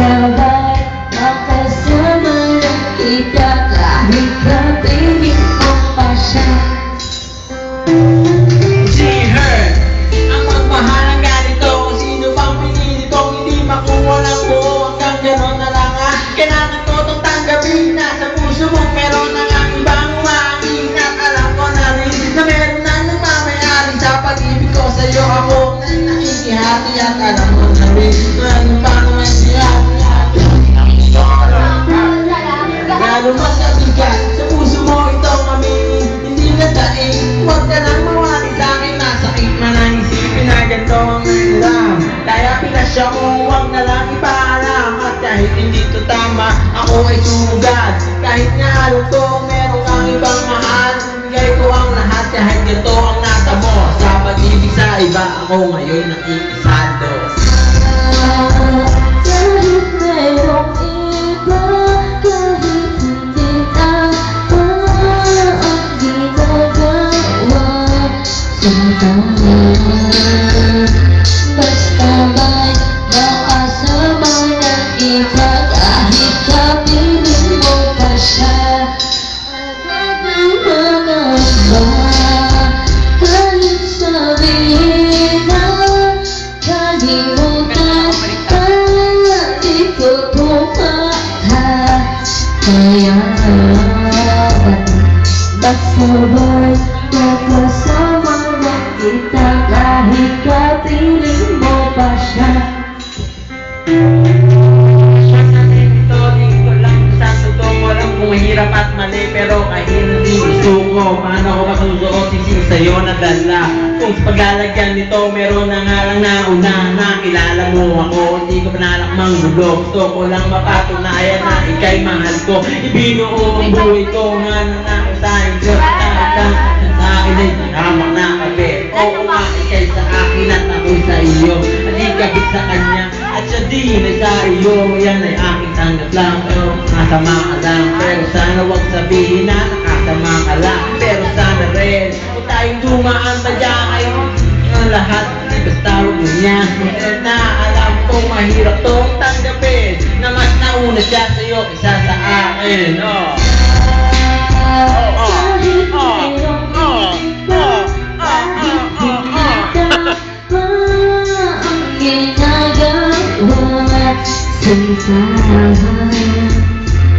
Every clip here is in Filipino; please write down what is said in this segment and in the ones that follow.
sabay makasama lang kita kahit kapiling mo pa siya. G-Herd ang magmahal ng ganito, kung sino bang pinili kong hindi makuha ng buo. Hanggang gano'n na lang kailangan ko itong tanggapin. Nasa puso mo meron ng ang ibang umangin. At alam ko na rin na meron na nagmamayari sa pag-ibig ko sa'yo. Ako na nakikihati at alam ko na rin na ano pa naman siya. Lalo masabi ka sa puso mo itong aminin, hindi na daing. Huwag ka nang mawari sa'kin, masakit man ang isipin na ganito ang nahiram. Kaya pinasya ko, huwag na lang ipaalam. At kahit hindi to tama, ako ay sumugad. Kahit nga halutong meron kang ibang mahal, bigay ko ang lahat kahit ganito ang nasa mo. Sa pag-ibig sa iba, ako ngayon nakikisado. Kahit merong iba, kahit hindi tama ang ginagawa sa basta ba'y makasama ng iba kahit kapiling mo pa siya. Agad naman ba kahit sabihin na kalimutan ka, di ko pumaha. Kaya basta ba'y makasama ng kita kahit kapiling mo pa siya. Dito lang sa totoo, walang kung mahirap at mali, pero kahit hindi gusto ko, paano ko masusuot isip sa'yo na dala. Kung sa paglalagyan nito, meron na nga lang nauna na kilala mo ako, hindi ko panalakmang gulo. Gusto ko lang mapatunayan na ika'y mahal ko. Ibinuo ang buhay ko nga na nakasayang Diyos. Kahit sa akin ay hamak na kape. Oo nga, ika'y sa akin at ako'y sa iyo. Alikabit sa kanya at siya din ay sa iyo. Yan ay aking tanggap lang, pero nakasama ka lang. Pero sana wag sabihin na nakasama ka lang. Pero sana rin kung tayong dumaan tadya kayo ang lahat, di basta huwag mo niya. Pero na alam ko mahirap tong tanggapin na mas nauna siya sa'yo kaysa sa akin. Kahit merong iba, kahit hindi tama ang ginagawa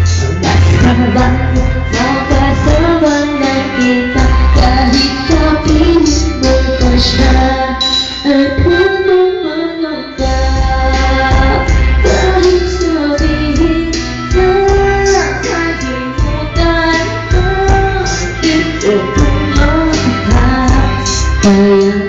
sa basta ba'y makasama na kita kahit kapiling mo pa siya. At ano man ang ba kahit sabihin na kalimutan ka, di ko pumaha. Kaya